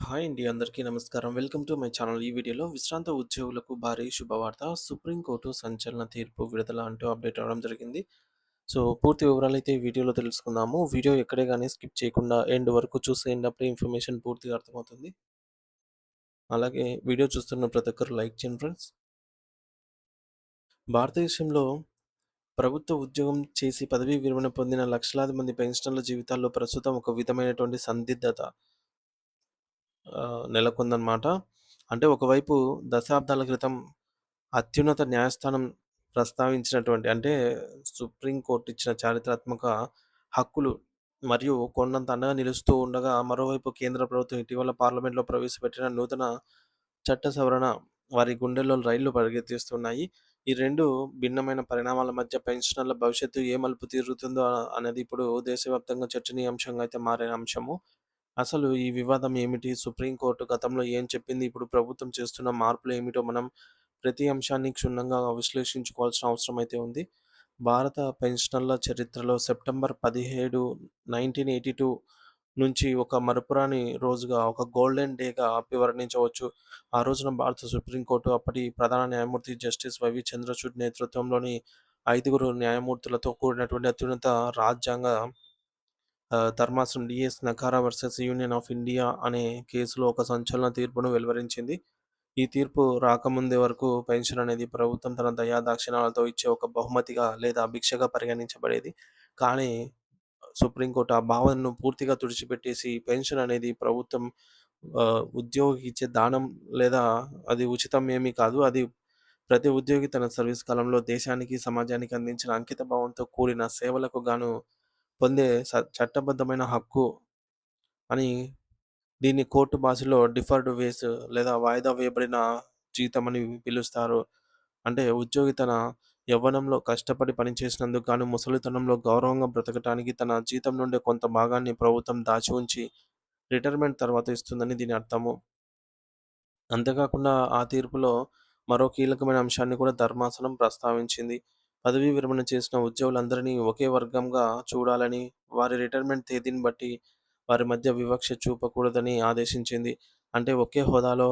Hi అండి. అందరికీ నమస్కారం. Welcome to my channel. ఈ వీడియోలో విశ్రాంత ఉద్యోగులకు భారీ శుభవార్త. సుప్రీంకోర్టు సంచలన తీర్పు విడుదల అంటూ అప్డేట్ అవ్వడం జరిగింది. సో, పూర్తి వివరాలైతే ఈ వీడియోలో తెలుసుకుందాము. వీడియో ఎక్కడే గాని స్కిప్ చేయకుండా ఎండ్ వరకు చూసేయండి. అప్పుడే ఇన్ఫర్మేషన్ పూర్తిగా అర్థమవుతుంది. అలాగే వీడియో చూస్తున్న ప్రతి ఒక్కరు లైక్ చేయండి ఫ్రెండ్స్. భారతదేశంలో ప్రభుత్వ ఉద్యోగం చేసి పదవీ విరమణ పొందిన లక్షలాది మంది పెన్షనర్ల జీవితాల్లో ప్రస్తుతం ఒక విధమైనటువంటి సందిగ్ధత నెలకొందనమాట. అంటే ఒకవైపు దశాబ్దాల క్రితం అత్యున్నత న్యాయస్థానం ప్రస్తావించినటువంటి అంటే సుప్రీం కోర్ట్ ఇచ్చిన చారిత్రాత్మక హక్కులు మరియు కొండంత అండగా నిలుస్తూ ఉండగా, మరోవైపు కేంద్ర ప్రభుత్వం ఇటీవల పార్లమెంట్‌లో ప్రవేశపెట్టిన నూతన చట్ట సవరణ వారి గుండెల్లో రైళ్లు పరిగెత్తిస్తున్నాయి. ఈ 2 భిన్నమైన పరిణామాల మధ్య పెన్షనర్ల భవిష్యత్తు ఏ మలుపు తిరుగుతుందో అనేది ఇప్పుడు దేశవ్యాప్తంగా చర్చనీయాంశంగా అయితే మారిన అంశము. అసలు ఈ వివాదం ఏమిటి? సుప్రీం కోర్ట్ గతంలో ఏం చెప్పింది? ఇప్పుడు ప్రభుత్వం చేస్తున్న మార్పులు ఏమిటో మనం ప్రతి అంశాన్ని క్షుణ్ణంగా విశ్లేషించుకోవాల్సిన అవసరం అయితే ఉంది. భారత పెన్షనర్ల చరిత్రలో సెప్టెంబర్ 17, 1982 నుంచి ఒక మరపురాని రోజుగా, ఒక గోల్డెన్ డేగా అభివర్ణించవచ్చు. ఆ రోజున భారత సుప్రీం కోర్టు అప్పటి ప్రధాన న్యాయమూర్తి జస్టిస్ వైవి చంద్రచూడ్ నేతృత్వంలోని 5గురు న్యాయమూర్తులతో కూడినటువంటి అత్యున్నత రాజ్యాంగ ధర్మాసనం DS నకారా versus union of India అనే కేసులో ఒక సంచలన తీర్పును వెలువరించింది. ఈ తీర్పు రాకముందే వరకు పెన్షన్ అనేది ప్రభుత్వం తన దయా దాక్షిణ్యాలతో ఇచ్చే ఒక బహుమతిగా లేదా భిక్షగా పరిగణించబడేది. కానీ సుప్రీంకోర్టు ఆ భావనను పూర్తిగా తుడిచిపెట్టేసి పెన్షన్ అనేది ప్రభుత్వం ఉద్యోగికి ఇచ్చే దానం లేదా అది ఉచితం ఏమీ కాదు. అది ప్రతి ఉద్యోగి తన సర్వీస్ కాలంలో దేశానికి, సమాజానికి అందించిన అంకిత భావంతో కూడిన సేవలకు గాను పొందే చట్టబద్ధమైన హక్కు అని దీన్ని కోర్టు భాషలో డిఫర్డ్ వేస్ లేదా వాయిదా వేయబడిన జీతం అని పిలుస్తారు. అంటే ఉద్యోగి తన యవ్వనంలో కష్టపడి పనిచేసినందుకు గాను ముసలితనంలో గౌరవంగా బ్రతకటానికి తన జీతం నుండి కొంత భాగాన్ని ప్రభుత్వం దాచి ఉంచి రిటైర్మెంట్ తర్వాత ఇస్తుందని దీని అర్థము. అంతేకాకుండా ఆ తీర్పులో మరో కీలకమైన అంశాన్ని కూడా ధర్మాసనం ప్రస్తావించింది. పదవీ విరమణ చేసిన ఉద్యోగులందరినీ ఒకే వర్గంగా చూడాలని, వారి రిటైర్మెంట్ తేదీని బట్టి వారి మధ్య వివక్ష చూపకూడదని ఆదేశించింది. అంటే ఒకే హోదాలో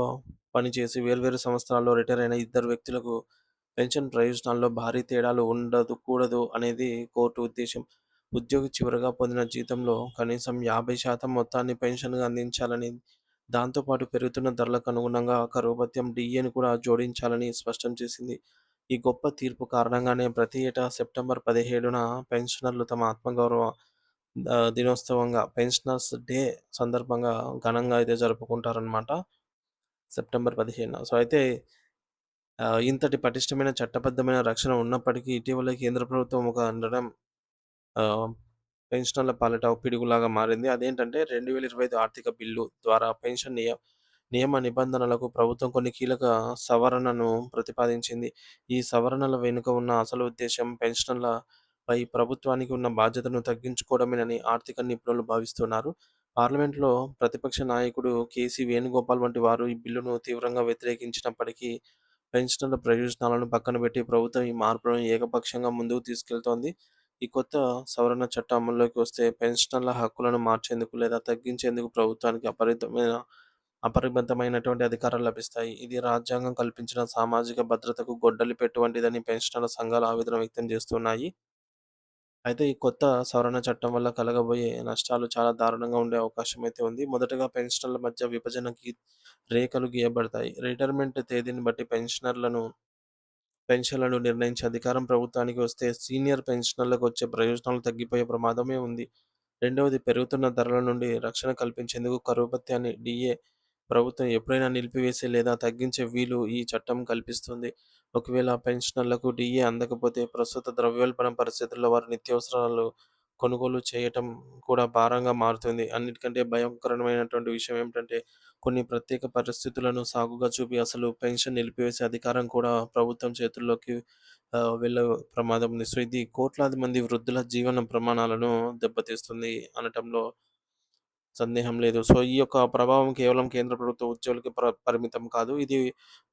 పనిచేసి వేర్వేరు సంవత్సరాల్లో రిటైర్ అయిన ఇద్దరు వ్యక్తులకు పెన్షన్ ప్రయోజనాల్లో భారీ తేడాలు కూడదు అనేది కోర్టు ఉద్దేశం. ఉద్యోగి చివరగా పొందిన జీతంలో కనీసం 50% మొత్తాన్ని పెన్షన్‌గా అందించాలని, దాంతో పాటు పెరుగుతున్న ధరలకు అనుగుణంగా కరువు భత్యం డీఏని కూడా జోడించాలని స్పష్టం చేసింది. ఈ గొప్ప తీర్పు కారణంగానే ప్రతి ఏటా సెప్టెంబర్ 17న పెన్షనర్లు తమ ఆత్మగౌరవ దినోత్సవంగా పెన్షనర్స్ డే సందర్భంగా ఘనంగా అయితే జరుపుకుంటారనమాట. సెప్టెంబర్ 15న. సో, అయితే ఇంతటి పటిష్టమైన చట్టబద్ధమైన రక్షణ ఉన్నప్పటికీ ఇటీవలే కేంద్ర ప్రభుత్వం ఒక నిర్ణయం ఆహ్, పెన్షనర్ల పాలిట ఒక పిడుగులాగా మారింది. అదేంటంటే 2025 ఆర్థిక బిల్లు ద్వారా పెన్షన్ నియమ నిబంధనలకు ప్రభుత్వం కొన్ని కీలక సవరణను ప్రతిపాదించింది. ఈ సవరణల వెనుక ఉన్న అసలు ఉద్దేశ్యం పెన్షనర్లపై ప్రభుత్వానికి ఉన్న బాధ్యతను తగ్గించుకోవడమేనని ఆర్థిక నిపుణులు భావిస్తున్నారు. పార్లమెంట్‌లో ప్రతిపక్ష నాయకుడు కేసీ వేణుగోపాల్ వంటి వారు ఈ బిల్లును తీవ్రంగా వ్యతిరేకించినప్పటికీ పెన్షనర్ల ప్రయోజనాలను పక్కనబెట్టి ప్రభుత్వం ఈ మార్పులను ఏకపక్షంగా ముందుకు తీసుకెళ్తోంది. ఈ కొత్త సవరణ చట్టం అమల్లోకి వస్తే పెన్షనర్ల హక్కులను మార్చేందుకు లేదా తగ్గించేందుకు ప్రభుత్వానికి అపరిమితమైనటువంటి అధికారాలు లభిస్తాయి. ఇది రాజ్యాంగం కల్పించిన సామాజిక భద్రతకు గొడ్డలిపెట్టు వంటిదని పెన్షనర్ల సంఘాలు ఆవేదన వ్యక్తం చేస్తున్నాయి. అయితే ఈ కొత్త సవరణ చట్టం వల్ల కలగబోయే నష్టాలు చాలా దారుణంగా ఉండే అవకాశం అయితే ఉంది. మొదటగా పెన్షనర్ల మధ్య విభజనకి రేఖలు గీయబడతాయి. రిటైర్మెంట్ తేదీని బట్టి పెన్షన్లను నిర్ణయించే అధికారం ప్రభుత్వానికి వస్తే సీనియర్ పెన్షనర్లకు వచ్చే ప్రయోజనాలు తగ్గిపోయే ప్రమాదమే ఉంది. రెండవది, పెరుగుతున్న ధరల నుండి రక్షణ కల్పించేందుకు కరువు భత్యాన్ని డీఏ ప్రభుత్వం ఎప్పుడైనా నిలిపివేసే లేదా తగ్గించే వీలు ఈ చట్టం కల్పిస్తుంది. ఒకవేళ పెన్షనర్లకు డీఏ అందకపోతే ప్రస్తుత ద్రవ్యోల్బణ పరిస్థితుల్లో వారి నిత్యావసరాలు కొనుగోలు చేయటం కూడా భారంగా మారుతుంది. అన్నిటికంటే భయంకరమైనటువంటి విషయం ఏమిటంటే కొన్ని ప్రత్యేక పరిస్థితులను సాకుగా చూపి అసలు పెన్షన్ నిలిపివేసే అధికారం కూడా ప్రభుత్వం చేతుల్లోకి వెళ్ళే ప్రమాదం ఉంది. సో, ఇది కోట్లాది మంది వృద్ధుల జీవన ప్రమాణాలను దెబ్బతీస్తుంది అనటంలో సందేహం లేదు. సో, ఈ యొక్క ప్రభావం కేవలం కేంద్ర ప్రభుత్వ ఉద్యోగులకి పరిమితం కాదు. ఇది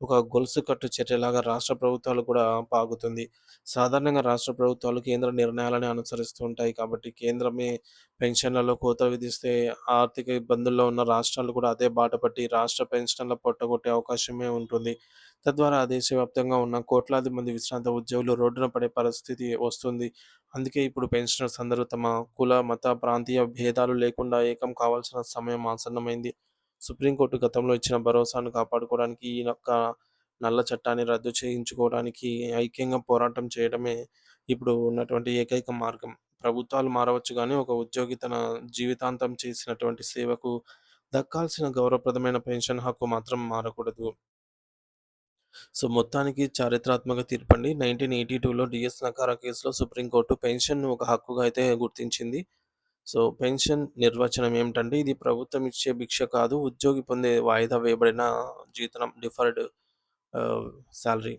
ఒక గొలుసు కట్టు చర్యలాగా రాష్ట్ర ప్రభుత్వాలు కూడా పాకుతుంది. సాధారణంగా రాష్ట్ర ప్రభుత్వాలు కేంద్ర నిర్ణయాలని అనుసరిస్తూ ఉంటాయి. కాబట్టి కేంద్రమే పెన్షన్లలో కోత విధిస్తే ఆర్థిక ఇబ్బందుల్లో ఉన్న రాష్ట్రాలు కూడా అదే బాట పట్టి రాష్ట్ర పెన్షన్ల పొట్టగొట్టే అవకాశమే ఉంటుంది. తద్వారా దేశవ్యాప్తంగా ఉన్న కోట్లాది మంది విశ్రాంత ఉద్యోగులు రోడ్డున పడే పరిస్థితి వస్తుంది. అందుకే ఇప్పుడు పెన్షనర్స్ అందరూ తమ కుల, మత, ప్రాంతీయ భేదాలు లేకుండా ఏకం కావాల్సిన సమయం ఆసన్నమైంది. సుప్రీంకోర్టు గతంలో ఇచ్చిన భరోసాను కాపాడుకోవడానికి ఈ యొక్క నల్ల చట్టాన్ని రద్దు చేయించుకోవడానికి ఐక్యంగా పోరాటం చేయడమే ఇప్పుడు ఉన్నటువంటి ఏకైక మార్గం. ప్రభుత్వాలు మారవచ్చు గానీ, ఒక ఉద్యోగి తన జీవితాంతం చేసినటువంటి సేవకు దక్కాల్సిన గౌరవప్రదమైన పెన్షన్ హక్కు మాత్రం మారకూడదు. సో, మొత్తానికి చారిత్రాత్మక తీర్పండి. 1982లో డీఎస్ నకారా కేసులో సుప్రీంకోర్టు పెన్షన్‌ను ఒక హక్కుగా అయితే గుర్తించింది. సో, పెన్షన్ నిర్వచనం ఏమిటంటే, ఇది ప్రభుత్వం ఇచ్చే భిక్ష కాదు. ఉద్యోగి పొందే వాయిదా వేయబడిన జీతం డిఫర్డ్ ఆహ్, సాలరీ.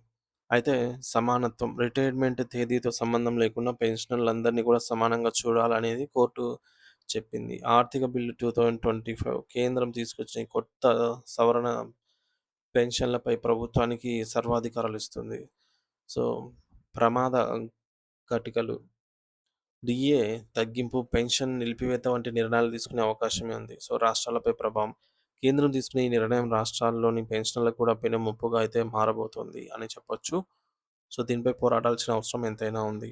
అయితే సమానత్వం రిటైర్మెంట్ తేదీతో సంబంధం లేకుండా పెన్షనర్లందరినీ కూడా సమానంగా చూడాలనేది కోర్టు చెప్పింది. ఆర్థిక బిల్లు 2025 కేంద్రం తీసుకొచ్చిన ఈ కొత్త సవరణ పెన్షన్‌లపై ప్రభుత్వానికి సర్వాధికారాలిస్తుంది. సో, ప్రమాద కటికలు, డీఏ తగ్గింపు, పెన్షన్ నిలిపివేత వంటి నిర్ణయాలు తీసుకునే అవకాశమే ఉంది. సో, రాష్ట్రాలపై ప్రభావం. కేంద్రం తీసుకునే ఈ నిర్ణయం రాష్ట్రాల్లోని పెన్షనర్లకు కూడా పెనుముప్పుగా అయితే మారబోతోంది అని చెప్పొచ్చు. సో, దీనిపై పోరాడాల్సిన అవసరం ఎంతైనా ఉంది.